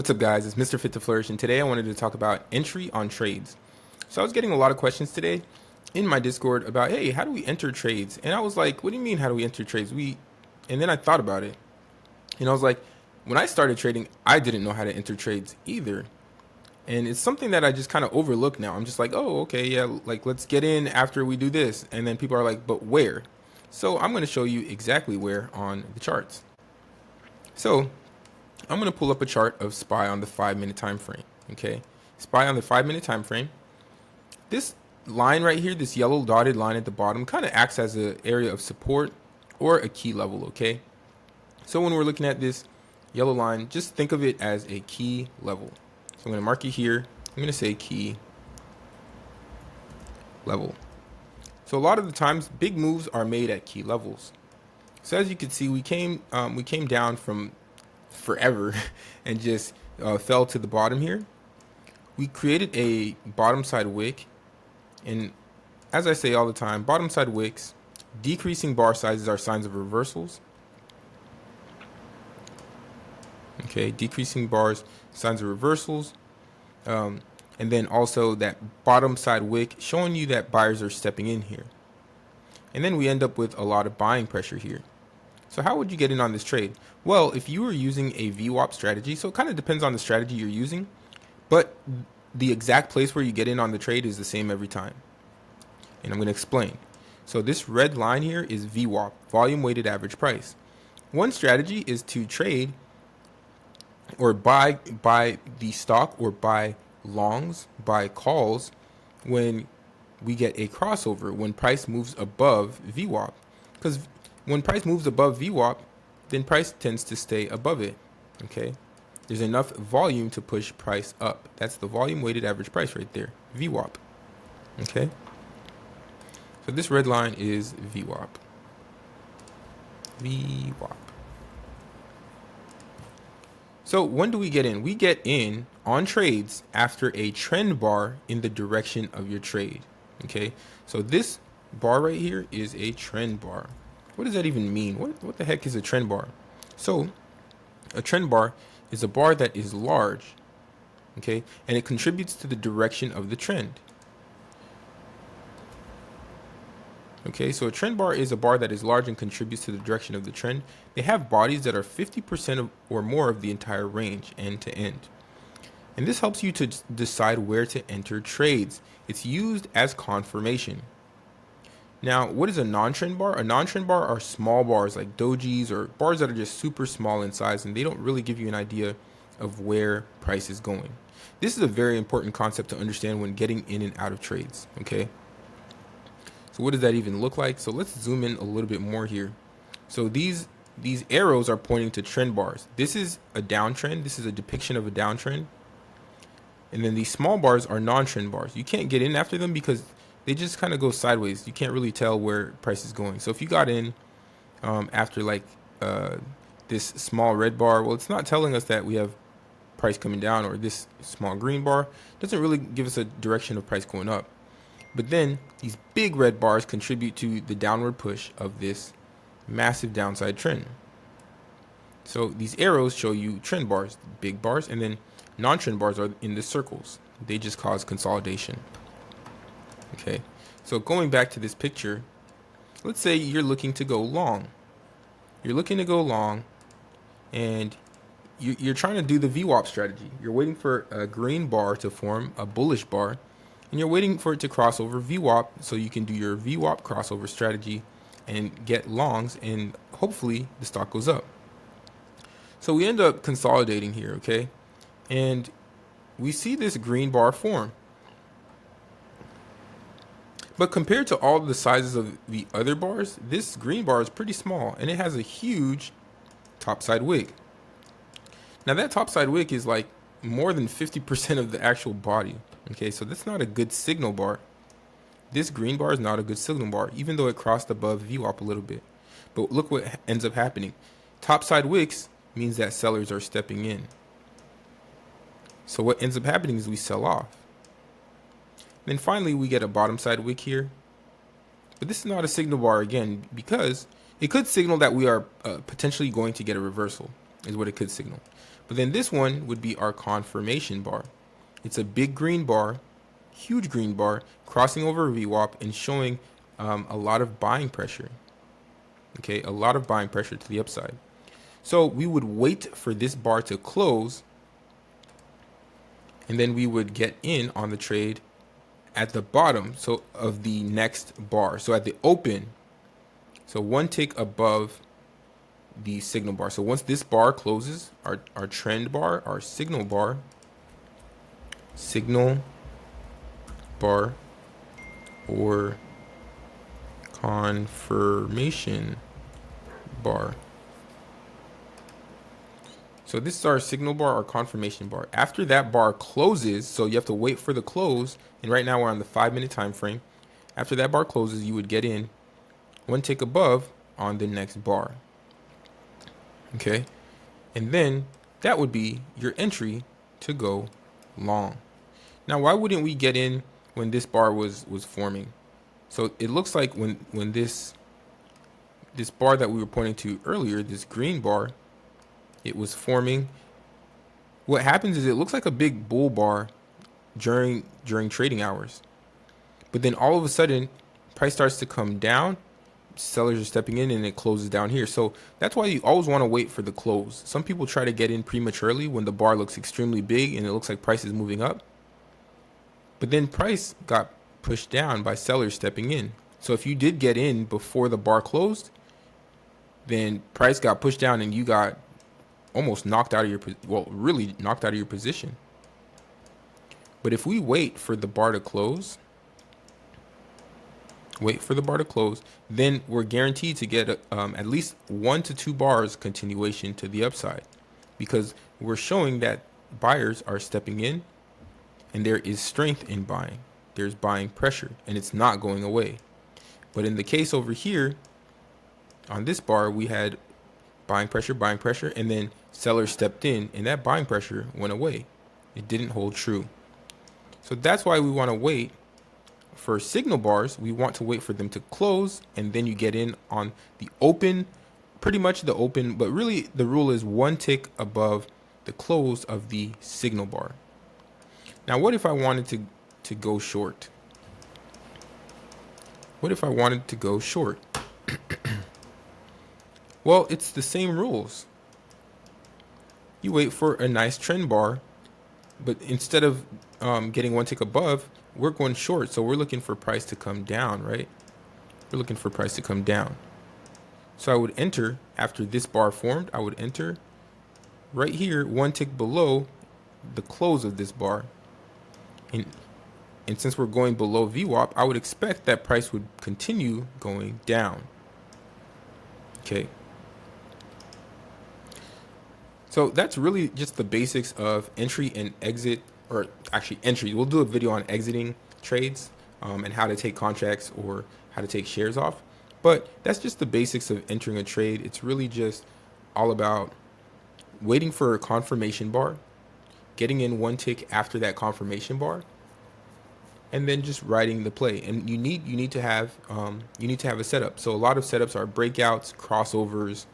What's up, guys? It's Mr. Fit to Flourish, and today I wanted to talk about entry on trades. So I was getting a lot of questions today in my Discord about, hey, how do we enter trades? And I was like, what do you mean, how do we enter trades? And then I thought about it, and I was like, when I started trading, I didn't know how to enter trades either. And it's something that I just kind of overlook now. I'm just like, oh, okay, yeah, like let's get in after we do this. And then people are like, but where? So I'm going to show you exactly where on the charts. So I'm going to pull up a chart of SPY on the 5-minute time frame. Okay, SPY on the 5-minute time frame. This line right here, this yellow dotted line at the bottom, kind of acts as an area of support or a key level. Okay, so when we're looking at this yellow line, just think of it as a key level. So I'm going to mark it here. I'm going to say key level. So a lot of the times, big moves are made at key levels. So as you can see, we came down from forever and just fell to the bottom here. We created a bottom side wick, and as I say all the time, bottom side wicks, decreasing bar sizes are signs of reversals. Okay, decreasing bars, signs of reversals. And then also that bottom side wick showing you that buyers are stepping in here. And then we end up with a lot of buying pressure here. So how would you get in on this trade? Well, if you were using a VWAP strategy, so it kind of depends on the strategy you're using, but the exact place where you get in on the trade is the same every time. And I'm going to explain. So this red line here is VWAP, volume weighted average price. One strategy is to trade or buy the stock or buy longs, buy calls when we get a crossover, when price moves above VWAP. Because when price moves above VWAP, then price tends to stay above it. Okay, there's enough volume to push price up. That's the volume weighted average price right there, VWAP. Okay, so this red line is VWAP. VWAP. So when do we get in? We get in on trades after a trend bar in the direction of your trade. Okay, so this bar right here is a trend bar. What does that even mean? What the heck is a trend bar? So a trend bar is a bar that is large, okay, and it contributes to the direction of the trend. Okay, so a trend bar is a bar that is large and contributes to the direction of the trend. They have bodies that are 50% or more of the entire range, end to end. And this helps you to decide where to enter trades. It's used as confirmation. Now, what is a non-trend bar? A non-trend bar are small bars like dojis or bars that are just super small in size, and they don't really give you an idea of where price is going. This is a very important concept to understand when getting in and out of trades, okay? So what does that even look like? So let's zoom in a little bit more here. So these arrows are pointing to trend bars. This is a downtrend. This is a depiction of a downtrend. And then these small bars are non-trend bars. You can't get in after them because they just kind of go sideways. You can't really tell where price is going. So if you got in after like this small red bar, well, it's not telling us that we have price coming down, or this small green bar doesn't really give us a direction of price going up. But then these big red bars contribute to the downward push of this massive downside trend. So these arrows show you trend bars, big bars, and then non-trend bars are in the circles. They just cause consolidation. Okay, so going back to this picture, let's say you're looking to go long. You're looking to go long, and you're trying to do the VWAP strategy. You're waiting for a green bar to form a bullish bar, and you're waiting for it to cross over VWAP so you can do your VWAP crossover strategy and get longs, and hopefully the stock goes up. So we end up consolidating here, okay? And we see this green bar form. But compared to all the sizes of the other bars, this green bar is pretty small, and it has a huge topside wick. Now that topside wick is like more than 50% of the actual body. Okay, so that's not a good signal bar. This green bar is not a good signal bar, even though it crossed above VWAP a little bit. But look what ends up happening. Topside wicks means that sellers are stepping in. So what ends up happening is we sell off. Then finally we get a bottom side wick here. But this is not a signal bar again, because it could signal that we are potentially going to get a reversal. is what it could signal. But then this one would be our confirmation bar. It's a big green bar, huge green bar, crossing over VWAP and showing a lot of buying pressure. Okay, a lot of buying pressure to the upside. So we would wait for this bar to close, and then we would get in on the trade at the bottom of the next bar. So at the open, so one tick above the signal bar. So once this bar closes, our trend bar, our signal bar or confirmation bar. So this is our signal bar or confirmation bar. After that bar closes, so you have to wait for the close, and right now we're on the 5-minute time frame. After that bar closes, you would get in one tick above on the next bar. Okay, and then that would be your entry to go long. Now, why wouldn't we get in when this bar was forming? So it looks like when this bar that we were pointing to earlier, this green bar, it was forming. What happens is it looks like a big bull bar during trading hours, but then all of a sudden price starts to come down, sellers are stepping in, and it closes down here. So that's why you always want to wait for the close. Some people try to get in prematurely when the bar looks extremely big and it looks like price is moving up, but then price got pushed down by sellers stepping in. So if you did get in before the bar closed, then price got pushed down and you got almost knocked out of your, really knocked out of your position. But if we wait for the bar to close, then we're guaranteed to get at least 1 to 2 bars continuation to the upside, because we're showing that buyers are stepping in and there is strength in buying. There's buying pressure and it's not going away. But in the case over here on this bar, we had buying pressure, and then sellers stepped in and that buying pressure went away. It didn't hold true. So that's why we want to wait for signal bars. We want to wait for them to close, and then you get in on the open, pretty much the open, but really the rule is 1 tick above the close of the signal bar. Now, what if I wanted to go short? What if I wanted to go short? Well, it's the same rules. You wait for a nice trend bar, but instead of getting 1 tick above, we're going short. So we're looking for price to come down, right? We're looking for price to come down. So I would enter after this bar formed. I would enter right here, 1 tick below the close of this bar. And since we're going below VWAP, I would expect that price would continue going down. Okay. So that's really just the basics of entry and exit, or actually entry. We'll do a video on exiting trades and how to take contracts or how to take shares off. But that's just the basics of entering a trade. It's really just all about waiting for a confirmation bar, getting in 1 tick after that confirmation bar, and then just riding the play. And you need to have a setup. So a lot of setups are breakouts, crossovers,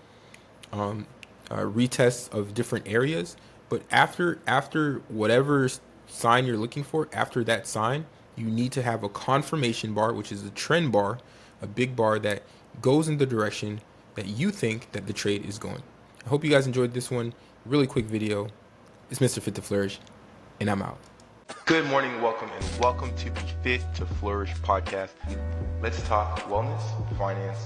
retests of different areas. But after whatever sign you're looking for, after that sign, you need to have a confirmation bar, which is a trend bar, a big bar that goes in the direction that you think that the trade is going. I hope you guys enjoyed this one. Really quick video. It's Mr. Fit to Flourish, and I'm out. Good morning, welcome to the Fit to Flourish podcast. Let's talk wellness, finance,